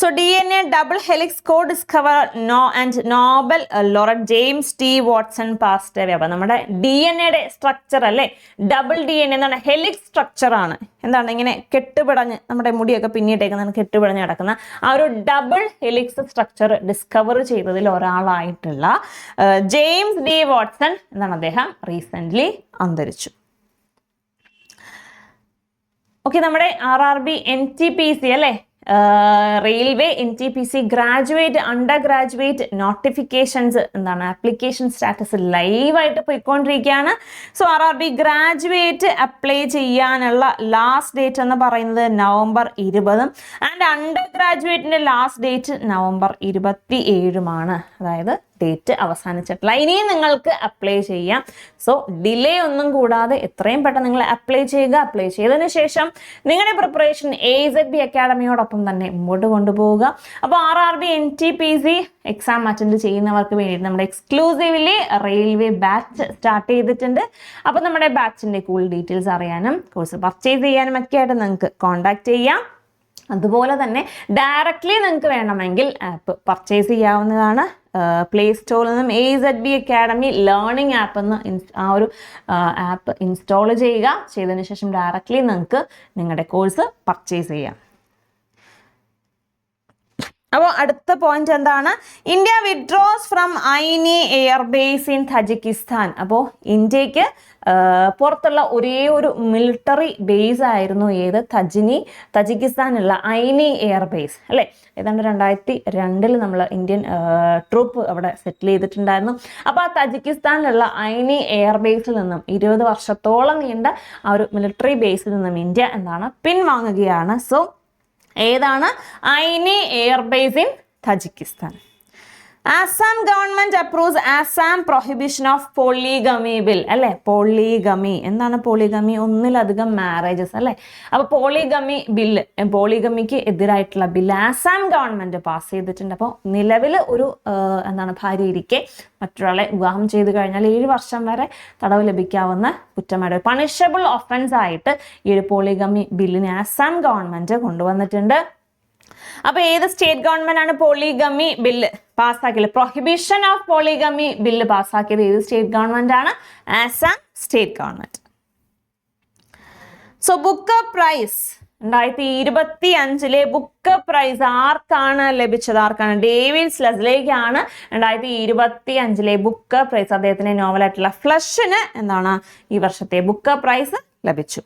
So DNA double helix co-discover and Nobel laureate James T. Watson passed away. അപ്പോൾ നമ്മുടെ DNA സ്ട്രക്ചർ അല്ലേ, ഡബിൾ DNA എന്താണ്? ഹെലിക്സ് സ്ട്രക്ചർ ആണ്. എന്താണ് ഇങ്ങനെ കെട്ടുപിടഞ്ഞ് നമ്മുടെ മുടിയൊക്കെ പിന്നീട്ടേക്കുന്ന കെട്ടുപിടഞ്ഞ് കിടക്കുന്ന ആ ഒരു ഡബിൾ ഹെലിക്സ് സ്ട്രക്ചർ ഡിസ്കവർ ചെയ്തതിൽ ഒരാളായിട്ടുള്ള ജെയിംസ് ഡി വാട്സൺ എന്താണ് അദ്ദേഹം റീസെൻ്റ്ലി അന്തരിച്ചു. ഓക്കെ, നമ്മുടെ RRB NTPC അല്ലേ, railway NTPC graduate undergraduate notifications എന്താണ് ആപ്ലിക്കേഷൻ സ്റ്റാറ്റസ് ലൈവായിട്ട് പോയിക്കൊണ്ടിരിക്കുകയാണ്. സോ RRB ഗ്രാജുവേറ്റ് അപ്ലൈ ചെയ്യാനുള്ള ലാസ്റ്റ് ഡേറ്റ് എന്ന് പറയുന്നത് November 20 ആൻഡ് അണ്ടർ ഗ്രാജുവേറ്റിന്റെ ലാസ്റ്റ് ഡേറ്റ് November 27 അതായത് ഡേറ്റ് അവസാനിച്ചിട്ടില്ല. ഇനിയും നിങ്ങൾക്ക് അപ്ലൈ ചെയ്യാം. സോ ഡിലേ ഒന്നും കൂടാതെ എത്രയും പെട്ടെന്ന് നിങ്ങൾ അപ്ലൈ ചെയ്യുക. അപ്ലൈ ചെയ്തതിന് ശേഷം നിങ്ങളുടെ പ്രിപ്പറേഷൻ AZB അക്കാഡമിയോടൊപ്പം തന്നെ മുമ്പോട്ട് കൊണ്ടുപോവുക. അപ്പോൾ RRB NTPC എക്സാം അറ്റൻഡ് ചെയ്യുന്നവർക്ക് വേണ്ടിയിട്ട് നമ്മുടെ എക്സ്ക്ലൂസീവ്ലി റെയിൽവേ ബാച്ച് സ്റ്റാർട്ട് ചെയ്തിട്ടുണ്ട്. അപ്പോൾ നമ്മുടെ ബാച്ചിൻ്റെ കൂടുതൽ ഡീറ്റെയിൽസ് അറിയാനും കോഴ്സ് പർച്ചേസ് ചെയ്യാനും ഒക്കെ ആയിട്ട് നിങ്ങൾക്ക് കോൺടാക്ട് ചെയ്യാം. അതുപോലെ തന്നെ ഡയറക്റ്റ്ലി നിങ്ങൾക്ക് വേണമെങ്കിൽ ആപ്പ് പർച്ചേസ് ചെയ്യാവുന്നതാണ്. പ്ലേ സ്റ്റോറിൽ നിന്നും AZB അക്കാഡമി ലേണിംഗ് ആപ്പ് എന്ന് ആ ഒരു ആപ്പ് ഇൻസ്റ്റാൾ ചെയ്യുക. ചെയ്തതിന് ശേഷം ഡയറക്റ്റ്ലി നിങ്ങൾക്ക് നിങ്ങളുടെ കോഴ്സ് പർച്ചേസ് ചെയ്യാം. അപ്പോൾ അടുത്ത പോയിന്റ് എന്താണ്? India withdraws from Ayni airbase in Tajikistan. അപ്പോൾ ഇന്ത്യക്ക് പുറത്തുള്ള ഒരേ ഒരു മിലിറ്ററി ബേസ് ആയിരുന്നു ഏത്? തജിക്കിസ്ഥാനുള്ള ഐനി എയർബേസ് അല്ലേ. ഏതാണ്ട് 2002 നമ്മൾ ഇന്ത്യൻ ട്രൂപ്പ് അവിടെ സെറ്റിൽ ചെയ്തിട്ടുണ്ടായിരുന്നു. അപ്പോൾ ആ തജിക്കിസ്ഥാനിലുള്ള ഐനി എയർബേസിൽ നിന്നും 20 വർഷത്തോളം നീണ്ട ആ ഒരു മിലിറ്ററി ബേസിൽ നിന്നും ഇന്ത്യ എന്താണ് പിൻവാങ്ങുകയാണ്. സോ ഏതാണ്? Ayni airbase in Tajikistan. Assam government approves Assam prohibition of polygamy bill അല്ലെ. പോളിഗമി എന്താണ്? പോളിഗമി ഒന്നിലധികം മാരേജസ് അല്ലെ. അപ്പോൾ പോളിഗമി ബില്ല്, പോളിഗമിക്ക് എതിരായിട്ടുള്ള ബില്ല് ആസാം ഗവൺമെന്റ് പാസ് ചെയ്തിട്ടുണ്ട്. അപ്പോൾ നിലവിൽ ഒരു എന്താണ് ഭാര്യ ഇരിക്കെ മറ്റൊരാളെ വിവാഹം ചെയ്തു കഴിഞ്ഞാൽ 7 വർഷം വരെ തടവ് ലഭിക്കാവുന്ന കുറ്റമായിട്ട് പണിഷബിൾ ഒഫൻസ് ആയിട്ട് ഈ ഒരു പോളിഗമി ബില്ലിനെ ആസാം ഗവൺമെന്റ് കൊണ്ടുവന്നിട്ടുണ്ട്. അപ്പൊ ഏത് സ്റ്റേറ്റ് ഗവൺമെന്റ് ആണ് പോളിഗമി ബില്ല് പാസ്സാക്കിയത്? പ്രൊഹിബിഷൻ ഓഫ് പോളിഗമി ബില്ല് പാസ്സാക്കിയത് ഏത് സ്റ്റേറ്റ് ഗവൺമെന്റ് ആണ്? Assam state government. So Booker Prize 2025 Booker Prize ആർക്കാണ് ലഭിച്ചത്? ഡേവിഡ് സ്ലെസ്ലേക്കാണ് 2025 ബുക്കർ പ്രൈസ്. അദ്ദേഹത്തിന്റെ നോവലായിട്ടുള്ള ഫ്ലഷിന് എന്താണ് ഈ വർഷത്തെ ബുക്കർ പ്രൈസ് ലഭിച്ചു.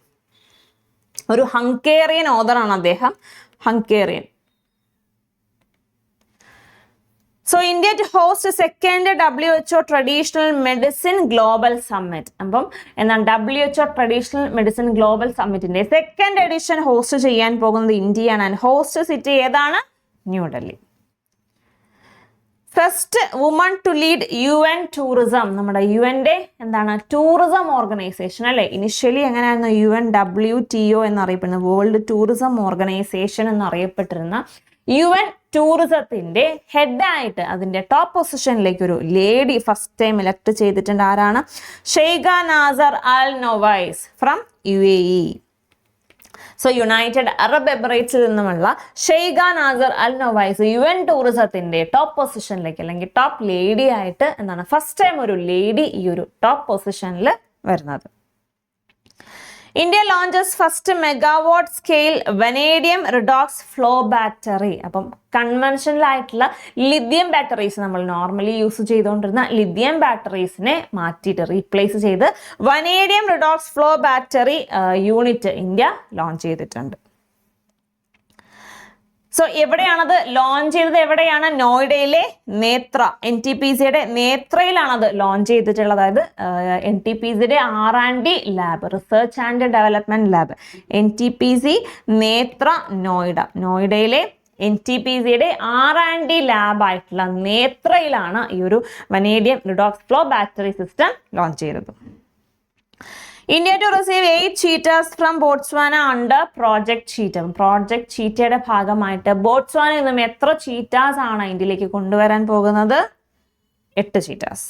ഒരു ഹംഗേറിയൻ ഓഥറാണ് അദ്ദേഹം, Hungarian. So India to host second WHO traditional medicine global summit. അപ്പം എന്താണ് WHO ട്രഡീഷണൽ മെഡിസിൻ ഗ്ലോബൽ സമ്മിറ്റിന്റെ സെക്കൻഡ് എഡിഷൻ ഹോസ്റ്റ് ചെയ്യാൻ പോകുന്നത് ഇന്ത്യയാണ്. ആൻഡ് ഹോസ്റ്റ് സിറ്റി ഏതാണ്? New Delhi. First woman to lead UN tourism. നമ്മുടെ UNന്റെ എന്താണ് ടൂറിസം ഓർഗനൈസേഷൻ അല്ലെ. ഇനിഷ്യലി എങ്ങനെയായിരുന്നു? UNWTO എന്നറിയപ്പെടുന്ന വേൾഡ് ടൂറിസം ഓർഗനൈസേഷൻ എന്നറിയപ്പെട്ടിരുന്ന UN ടൂറിസത്തിന്റെ ഹെഡായിട്ട് അതിന്റെ ടോപ്പ് പൊസിഷനിലേക്ക് ഒരു ലേഡി ഫസ്റ്റ് ടൈം ഇലക്ട് ചെയ്തിട്ടുണ്ട്. ആരാണ്? Shaikha Nasser Al Nowais from UAE. സോ യുണൈറ്റഡ് അറബ് എമിറേറ്റ്സിൽ നിന്നുമുള്ള Shaikha Nasser Al Nowais UN ടൂറിസത്തിന്റെ ടോപ്പ് പൊസിഷനിലേക്ക് അല്ലെങ്കിൽ ടോപ്പ് ലേഡി ആയിട്ട് എന്താണ് ഫസ്റ്റ് ടൈം ഒരു ലേഡി ഈ ഒരു ടോപ്പ് പൊസിഷനിൽ വരുന്നത്. India launches first megawatt scale vanadium redox flow battery. അപ്പം കൺവെൻഷനൽ ആയിട്ടുള്ള ലിഥിയം ബാറ്ററീസ്, നമ്മൾ നോർമലി യൂസ് ചെയ്തുകൊണ്ടിരുന്ന ലിഥിയം ബാറ്ററീസിനെ മാറ്റിയിട്ട് റീപ്ലേസ് ചെയ്ത് vanadium redox flow battery unit India launch ചെയ്തിട്ടുണ്ട്. സോ എവിടെയാണത് ലോഞ്ച് ചെയ്തത്? എവിടെയാണ്? നോയിഡയിലെ നേത്ര, NTPCയുടെ നേത്രയിലാണത് ലോഞ്ച് ചെയ്തിട്ടുള്ളത്. അതായത് NTPCയുടെ R&D lab, research and development lab, NTPC നേത്ര നോയിഡ, നോയിഡയിലെ NTPCയുടെ R&D ലാബായിട്ടുള്ള നേത്രയിലാണ് ഈ ഒരു vanadium redox flow battery system launch ചെയ്തത്. India to receive 8 cheetahs from Botswana under Project Cheetah. Project Cheetahയുടെ ഭാഗമായിട്ട് ബോട്സ്വാനയിൽ നിന്നും എത്ര ചീറ്റാസ് ആണ് ഇന്ത്യയിലേക്ക് കൊണ്ടുവരാൻ പോകുന്നത്? 8 ചീറ്റാസ്.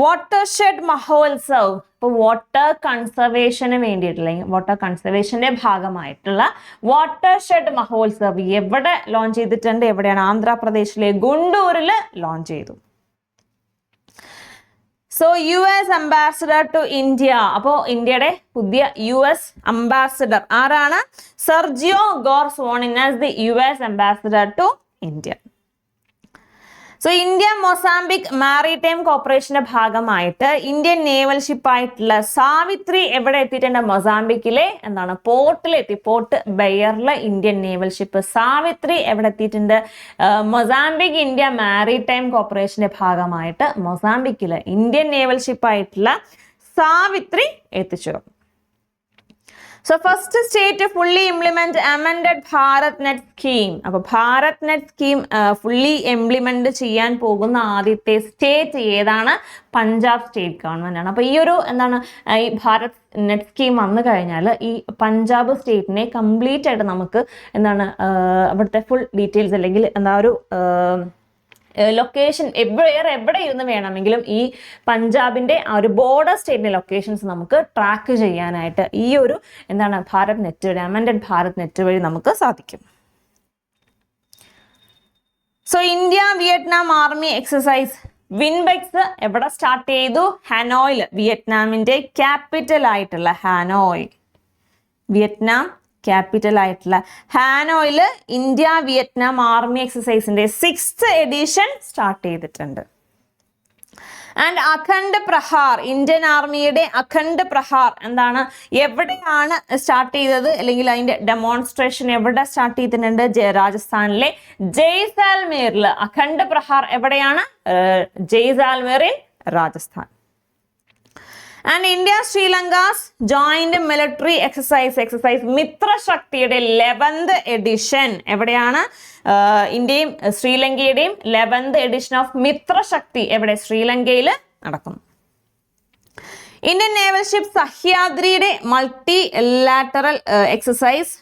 വാട്ടർഷെഡ് മഹോത്സവ്, ഇപ്പോൾ വാട്ടർ കൺസർവേഷന് വേണ്ടിയിട്ടുള്ള, വാട്ടർ കൺസർവേഷന്റെ ഭാഗമായിട്ടുള്ള വാട്ടർഷെഡ് മഹോത്സവ് എവിടെ ലോഞ്ച് ചെയ്തിട്ടുണ്ട്? എവിടെയാണ്? ആന്ധ്രാപ്രദേശിലെ ഗുണ്ടൂരിൽ ലോഞ്ച് ചെയ്തു. So US ambassador to India, അപ്പോൾ ഇന്ത്യയുടെ പുതിയ US അംബാസിഡർ ആരാണ്? Sergio Gor sworn as the US ambassador to India. So India Mozambique maritime കോർപ്പറേഷന്റെ ഭാഗമായിട്ട് ഇന്ത്യൻ നേവൽ ഷിപ്പായിട്ടുള്ള സാവിത്രി എവിടെ എത്തിയിട്ടുണ്ട്? മൊസാംബിക്കിലെ എന്താണ് പോർട്ടിലെത്തി. പോർട്ട് ബെയറിലെ ഇന്ത്യൻ നേവൽ ഷിപ്പ് സാവിത്രി എവിടെ എത്തിയിട്ടുണ്ട്? മൊസാംബിക് ഇന്ത്യ മാരിടൈം കോർപ്പറേഷന്റെ ഭാഗമായിട്ട് മൊസാംബിക്കിലെ ഇന്ത്യൻ നേവൽ ഷിപ്പായിട്ടുള്ള സാവിത്രി എത്തിച്ചു. So first state to fully implement amended BharatNet scheme. അപ്പോൾ BharatNet scheme fully implement ചെയ്യാൻ പോകുന്ന ആദ്യത്തെ സ്റ്റേറ്റ് ഏതാണ്? പഞ്ചാബ് സ്റ്റേറ്റ് ഗവൺമെന്റ് ആണ്. അപ്പോൾ ഈ ഒരു എന്താണ് ഈ BharatNet scheme വന്നു കഴിഞ്ഞാൽ ഈ പഞ്ചാബ് സ്റ്റേറ്റിനെ കംപ്ലീറ്റ് ആയിട്ട് നമുക്ക് എന്താണ് അവിടുത്തെ ഫുൾ ഡീറ്റെയിൽസ് അല്ലെങ്കിൽ എന്താ ഒരു ലൊക്കേഷൻ എവിടെ ഇരുന്ന് വേണമെങ്കിലും ഈ പഞ്ചാബിന്റെ ആ ഒരു ബോർഡർ സ്റ്റേറ്റിന്റെ ലൊക്കേഷൻസ് നമുക്ക് ട്രാക്ക് ചെയ്യാനായിട്ട് ഈ ഒരു എന്താണ് ഭാരത് നെറ്റ് വഴി, അമെൻഡഡ് ഭാരത് നെറ്റ് വഴി നമുക്ക് സാധിക്കും. So India Vietnam army exercise VINBAX എവിടെ സ്റ്റാർട്ട് ചെയ്തു? ഹാനോയിൽ, വിയറ്റ്നാമിന്റെ ക്യാപിറ്റൽ ആയിട്ടുള്ള ഹാനോയ്, വിയറ്റ്നാം ക്യാപിറ്റൽ ആയിട്ടുള്ള ഹാനോയിൽ ഇന്ത്യ വിയറ്റ്നാം ആർമി എക്സസൈസിന്റെ 6th എഡിഷൻ സ്റ്റാർട്ട് ചെയ്തിട്ടുണ്ട്. ആൻഡ് അഖണ്ഡ് പ്രഹാർ, ഇന്ത്യൻ ആർമിയുടെ അഖണ്ഡ് പ്രഹാർ എന്താണ് എവിടെയാണ് സ്റ്റാർട്ട് ചെയ്തത് അല്ലെങ്കിൽ അതിന്റെ ഡെമോൺസ്ട്രേഷൻ എവിടെ സ്റ്റാർട്ട് ചെയ്തിട്ടുണ്ട്? രാജസ്ഥാനിലെ ജയ്സാൽമേറിൽ. അഖണ്ഡ് പ്രഹാർ എവിടെയാണ്? Jaisalmer in Rajasthan. And India Sri Lanka's joint military exercise മിത്രശക്തിയുടെ 11th edition എവിടെയാണ്? ഇന്ത്യയും ശ്രീലങ്കയുടെയും 11th എഡിഷൻ ഓഫ് മിത്രശക്തി എവിടെ? ശ്രീലങ്കയിൽ നടക്കുന്നു. ഇന്ത്യൻ നേവൽ ഷിപ്പ് സഹ്യാദ്രിയുടെ മൾട്ടി ലാറ്ററൽ എക്സസൈസ്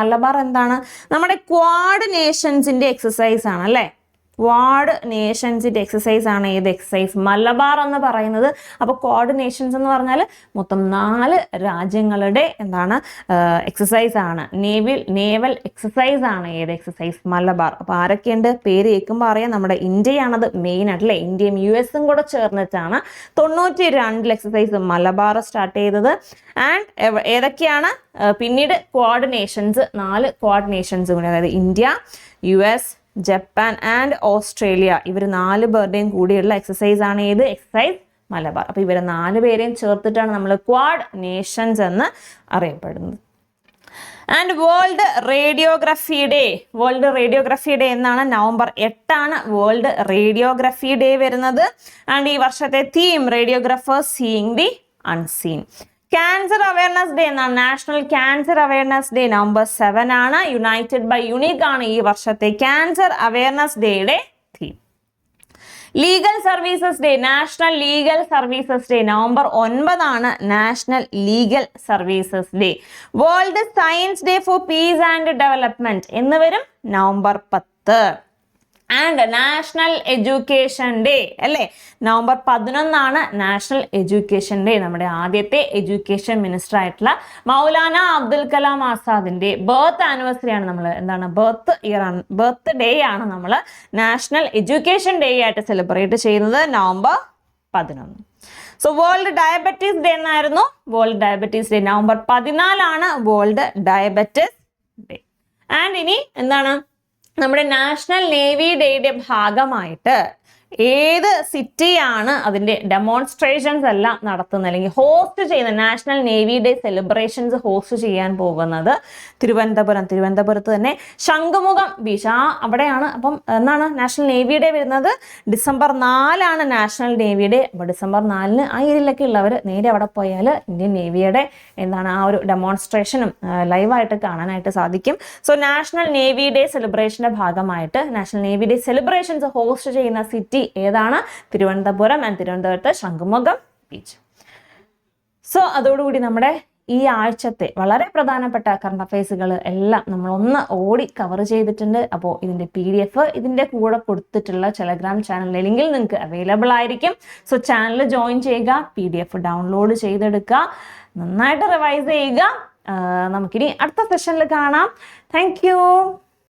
മലബാർ എന്താണ്? നമ്മുടെ ക്വാഡ് നേഷൻസിന്റെ എക്സസൈസ് ആണ് അല്ലേ? ക്വാഡ് നേഷൻസിന്റെ എക്സസൈസ് ആണ് ഏത് എക്സസൈസ്? മലബാർ എന്ന് പറയുന്നത്. അപ്പോൾ ക്വാഡ് നേഷൻസ് എന്ന് പറഞ്ഞാൽ മൊത്തം 4 രാജ്യങ്ങളുടെ എന്താണ് എക്സസൈസ് ആണ്, നേവൽ എക്സസൈസ് ആണ് ഏത് എക്സസൈസ്? മലബാർ. അപ്പോൾ ആരൊക്കെയുണ്ട്? പേര് കേൾക്കുമ്പോൾ അറിയാം, നമ്മുടെ ഇന്ത്യയാണത് മെയിൻ ആയിട്ടല്ലേ. ഇന്ത്യയും US കൂടെ ചേർന്നിട്ടാണ് 92 എക്സസൈസ് മലബാർ സ്റ്റാർട്ട് ചെയ്തത്. ആൻഡ് ഏതൊക്കെയാണ് പിന്നീട് ക്വാഡ് നേഷൻസ്? 4 ക്വാഡ് നേഷൻസ് കൂടി, അതായത് India, US, Japan and Australia, ഇവർ 4 പേരുടെയും കൂടിയുള്ള എക്സസൈസ് ആണ് ഏത്? എക്സസൈസ് മലബാർ. അപ്പോൾ ഇവരെ 4 പേരെയും ചേർത്തിട്ടാണ് നമ്മൾ ക്വാഡ് നേഷൻസ് എന്ന് അറിയപ്പെടുന്നത്. ആൻഡ് വേൾഡ് റേഡിയോഗ്രഫി ഡേ എന്നാണ്? നവംബർ 8 ആണ് വേൾഡ് റേഡിയോഗ്രഫി ഡേ വരുന്നത്. ആൻഡ് ഈ വർഷത്തെ theme radiographers seeing the unseen. Cancer awareness day എന്നാണ്? National cancer awareness day November 7 ആണ്. യുണൈറ്റഡ് ബൈ യുണീക്ക് ആണ് ഈ വർഷത്തെ ക്യാൻസർ അവയർനെസ് ഡേയുടെ theme. Legal services day, national legal services day November 9 ആണ് national legal services day. World science day for peace and development എന്ന് വരും November 10. And national education day അല്ലേ? November 11 ആണ് national education day. നമ്മുടെ ആദ്യത്തെ education minister ആയിട്ടുള്ള Maulana Abdul Kalam ആസാദിന്റെ birth anniversary ആണ് നമ്മൾ എന്താണ് ബർത്ത് ഡേ ആണ് നമ്മൾ നാഷണൽ എഡ്യൂക്കേഷൻ ഡേ ആയിട്ട് സെലിബ്രേറ്റ് ചെയ്യുന്നത് November 11. So world diabetes day എന്നായിരുന്നു? വേൾഡ് ഡയബറ്റീസ് ഡേ നവംബർ 14 ആണ് വേൾഡ് ഡയബറ്റീസ് ഡേ. ആൻഡ് ഇനി എന്താണ് നമ്മുടെ നാഷണൽ നേവി ഡേയുടെ ഭാഗമായിട്ട് ഏത് സിറ്റിയാണ് അതിൻ്റെ ഡെമോൺസ്ട്രേഷൻസ് എല്ലാം നടത്തുന്നത് അല്ലെങ്കിൽ ഹോസ്റ്റ് ചെയ്യുന്ന national navy day celebrations host ചെയ്യാൻ പോകുന്നത്? തിരുവനന്തപുരത്ത് തന്നെ ശംഖുമുഖം ബീച്ച് അവിടെയാണ്. അപ്പം എന്നാണ് നാഷണൽ നേവി ഡേ വരുന്നത്? December 4 national navy day. അപ്പോൾ ഡിസംബർ 4 ആ ഏരിയയിലൊക്കെ ഉള്ളവർ നേരെ അവിടെ പോയാൽ ഇന്ത്യൻ നേവിയുടെ എന്താണ് ആ ഒരു ഡെമോൺസ്ട്രേഷനും ലൈവായിട്ട് കാണാനായിട്ട് സാധിക്കും. സോ നാഷണൽ നേവി ഡേ സെലിബ്രേഷൻ്റെ ഭാഗമായിട്ട് national navy day celebrations host ചെയ്യുന്ന സിറ്റി ഏതാണ്? തിരുവനന്തപുരം ആൻഡ് തിരുവനന്തപുരത്ത് ശംഖുമുഖം ബീച്ച്. സോ അതോടുകൂടി നമ്മുടെ ഈ ആഴ്ചത്തെ വളരെ പ്രധാനപ്പെട്ട കറണ്ട് അഫയേഴ്സുകൾ എല്ലാം നമ്മളൊന്ന് ഓടി കവർ ചെയ്തിട്ടുണ്ട്. അപ്പോൾ ഇതിൻ്റെ PDF ഇതിൻ്റെ കൂടെ കൊടുത്തിട്ടുള്ള ടെലഗ്രാം ചാനൽ ലിങ്കിൽ നിങ്ങൾക്ക് അവൈലബിൾ ആയിരിക്കും. സോ ചാനൽ ജോയിൻ ചെയ്യുക, PDF ഡൗൺലോഡ് ചെയ്തെടുക്കുക, നന്നായിട്ട് റിവൈസ് ചെയ്യുക. നമുക്കിനി അടുത്ത സെഷനിൽ കാണാം. താങ്ക്